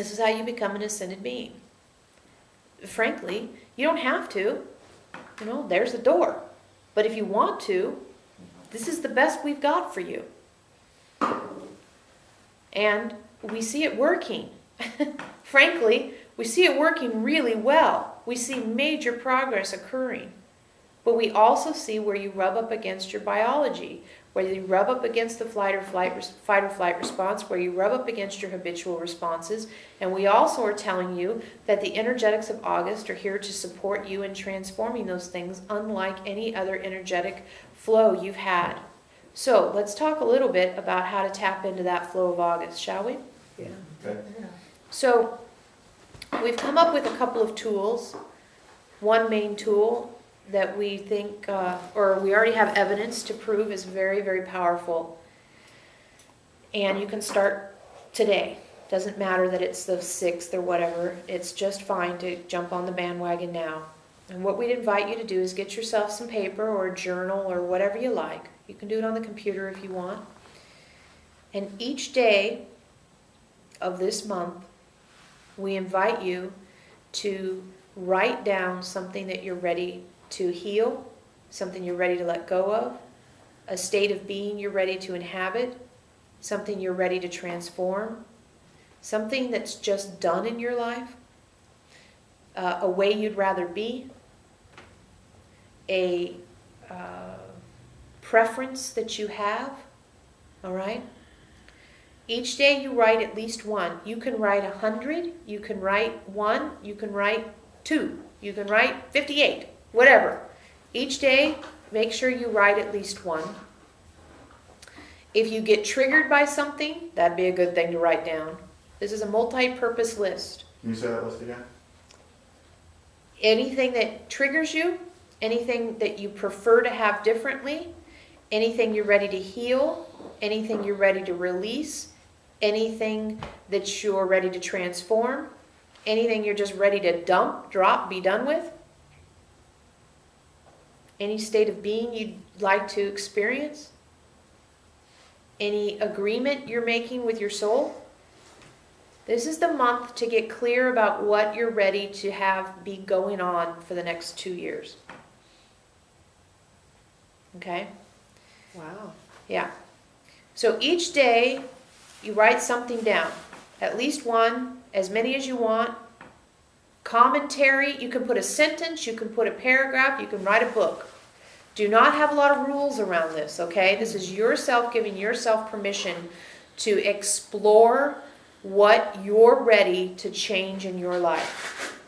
This is how you become an ascended being. Frankly, you don't have to. You know, there's the door. But if you want to, this is the best we've got for you. And we see it working. Frankly, we see it working really well. We see major progress occurring. But we also see where you rub up against your biology, where you rub up against the fight or flight response, where you rub up against your habitual responses. And we also are telling you that the energetics of August are here to support you in transforming those things, unlike any other energetic flow you've had. So let's talk a little bit about how to tap into that flow of August, shall we? Yeah. Okay. So we've come up with a couple of tools. One main tool that we think, or we already have evidence to prove is very, very powerful. And you can start today. Doesn't matter that it's the 6th or whatever. It's just fine to jump on the bandwagon now. And what we'd invite you to do is get yourself some paper or a journal or whatever you like. You can do it on the computer if you want. And each day of this month, we invite you to write down something that you're ready to heal, something you're ready to let go of, a state of being you're ready to inhabit, something you're ready to transform, something that's just done in your life, a way you'd rather be, a preference that you have, all right? Each day you write at least one. You can write 100, you can write 1, you can write 2, you can write 58, whatever. Each day, make sure you write at least 1. If you get triggered by something, that'd be a good thing to write down. This is a multi-purpose list. Can you say that list again? Anything that triggers you, anything that you prefer to have differently, anything you're ready to heal, anything you're ready to release, anything that you're ready to transform, anything you're just ready to dump, drop, be done with, any state of being you'd like to experience, any agreement you're making with your soul. This is the month to get clear about what you're ready to have be going on for the next 2 years. Okay? Wow. Yeah. So each day you write something down. At least 1, as many as you want. Commentary, you can put a sentence, you can put a paragraph, you can write a book. Do not have a lot of rules around this, okay? This is yourself giving yourself permission to explore what you're ready to change in your life.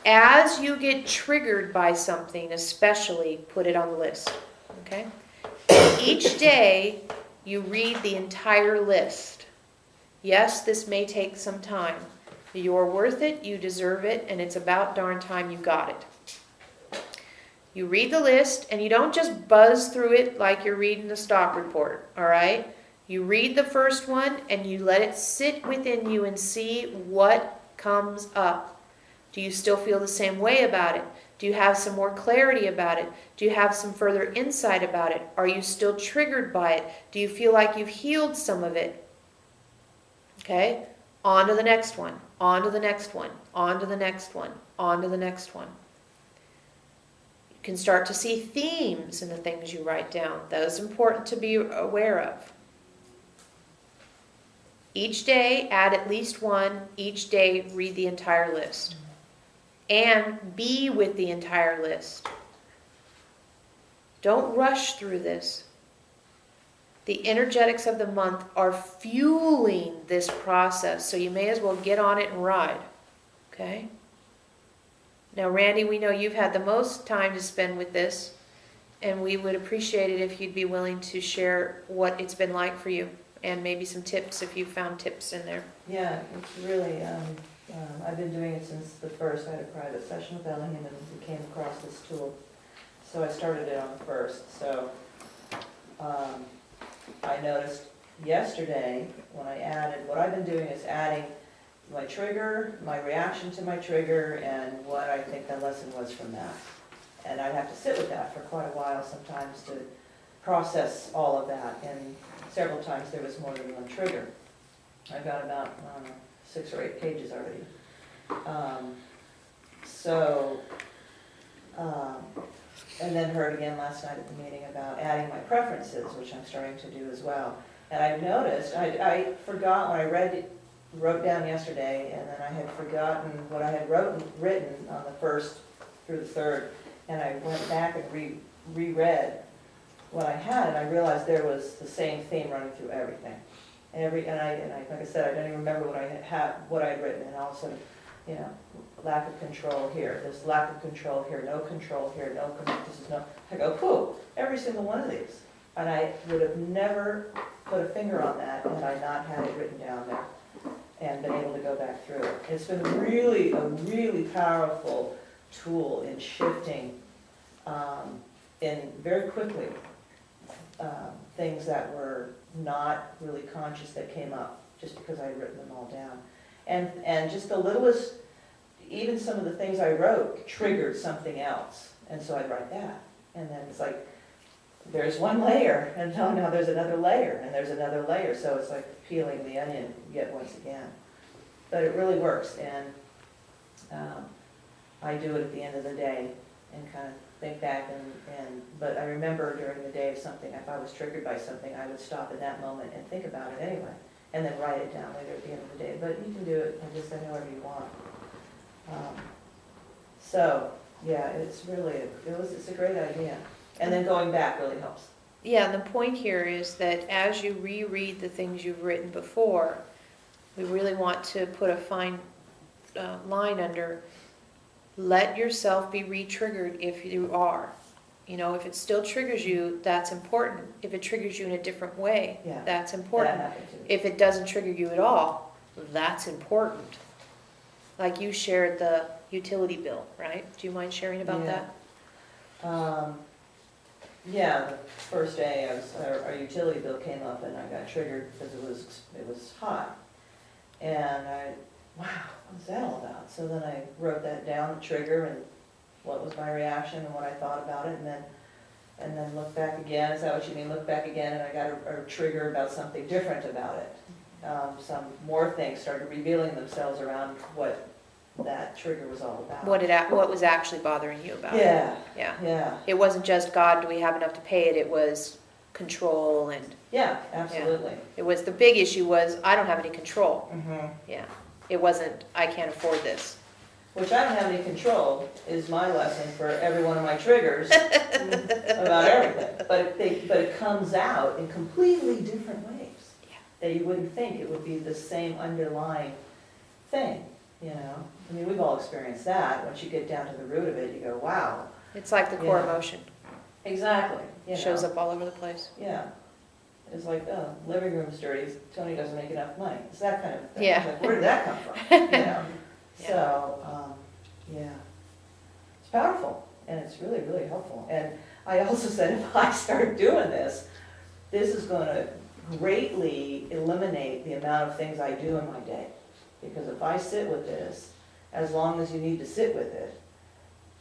As you get triggered by something, especially, put it on the list, okay? Each day, you read the entire list. Yes, this may take some time. You're worth it, you deserve it, and it's about darn time you got it. You read the list, and you don't just buzz through it like you're reading the stock report, all right? You read the first one, and you let it sit within you and see what comes up. Do you still feel the same way about it? Do you have some more clarity about it? Do you have some further insight about it? Are you still triggered by it? Do you feel like you've healed some of it? Okay? On to the next one. On to the next one. On to the next one. On to the next one. You can start to see themes in the things you write down. Those are important to be aware of. Each day, add at least 1. Each day, read the entire list. And be with the entire list. Don't rush through this. The energetics of the month are fueling this process, so you may as well get on it and ride. Okay? Now, Randy, we know you've had the most time to spend with this, and we would appreciate it if you'd be willing to share what it's been like for you, and maybe some tips if you found tips in there. Yeah, it's really, I've been doing it since the first. I had a private session with Eloheim and we came across this tool. So I started it on the first. So I noticed yesterday when I added, what I've been doing is adding my trigger, my reaction to my trigger, and what I think the lesson was from that. And I'd have to sit with that for quite a while sometimes to process all of that. And several times there was more than one trigger. I've got about, I don't know, 6 or 8 pages already. And then heard again last night at the meeting about adding my preferences, which I'm starting to do as well. And I've noticed, I forgot when I wrote down yesterday, and then I had forgotten what I had written on the 1st through the 3rd, and I went back and reread what I had, and I realized there was the same theme running through everything. And like I said, I don't even remember what I had written, and all of a sudden, you know, lack of control here, there's lack of control here, no control here, this is no, I go, pooh, every single one of these. And I would have never put a finger on that had I not had it written down there and been able to go back through it. It's been a really powerful tool in shifting, in very quickly, things that were not really conscious that came up just because I had written them all down. And just the littlest, even some of the things I wrote triggered something else. And so I'd write that. And then it's like, there's one layer, and now there's another layer, and there's another layer. So it's like peeling the onion yet once again. But it really works, and I do it at the end of the day and kind of think back, but I remember during the day of something, if I was triggered by something, I would stop in that moment and think about it anyway, and then write it down later at the end of the day. But you can do it, I just say however you want. So, yeah, it's a great idea. And then going back really helps. Yeah, and the point here is that as you reread the things you've written before, we really want to put a fine line under, let yourself be re-triggered if you are. You know, if it still triggers you, that's important. If it triggers you in a different way, Yeah, that's important. that happened too. If it doesn't trigger you at all, that's important. Like you shared the utility bill, right? Do you mind sharing about Yeah. that? Yeah, the first day our utility bill came up and I got triggered because it was hot. And wow, what's that all about? So then I wrote that down, the trigger, and what was my reaction and what I thought about it, and then looked back again. Is that what you mean? Look back again, and I got a trigger about something different about it. Some more things started revealing themselves around what that trigger was all about. What was actually bothering you about it? Yeah. Yeah. It wasn't just, God, do we have enough to pay it? It was control and... Yeah, absolutely. It was, the big issue was, I don't have any control. Mm-hmm. Yeah. It wasn't, I can't afford this. Which I don't have any control is my lesson for every one of my triggers about everything. But it comes out in completely different ways. Yeah. That you wouldn't think it would be the same underlying thing, you know? I mean, we've all experienced that. Once you get down to the root of it, you go, wow. It's like the core Yeah. emotion. Exactly. It shows up all over the place. Yeah. It's like, oh, living room's dirty, Tony doesn't make enough money. It's that kind of thing. Yeah. It's like, where did that come from? You know? Yeah. So, yeah. It's powerful, and it's really, really helpful. And I also said, if I start doing this is going to greatly eliminate the amount of things I do in my day. Because if I sit with this, as long as you need to sit with it,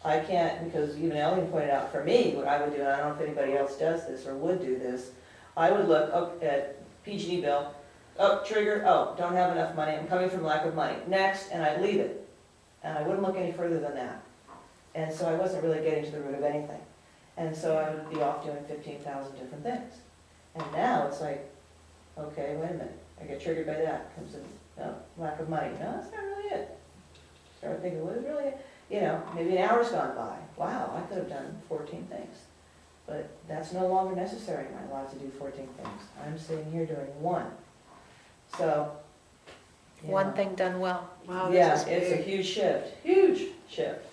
I can't, because even Ellen pointed out, for me, what I would do, and I don't know if anybody else does this or would do this, I would look up at PG&E bill, oh, trigger, oh, don't have enough money, I'm coming from lack of money, next, and I'd leave it. And I wouldn't look any further than that. And so I wasn't really getting to the root of anything. And so I would be off doing 15,000 different things. And now it's like, okay, wait a minute, I get triggered by that, comes in, no, lack of money, no, that's not really it. Start thinking, what is really it? You know, maybe an hour's gone by, wow, I could have done 14 things. But that's no longer necessary in my life to do 14 things. I'm sitting here doing one. So, you One know. thing done well. Wow, Yeah, this is it's a big. huge shift, huge shift.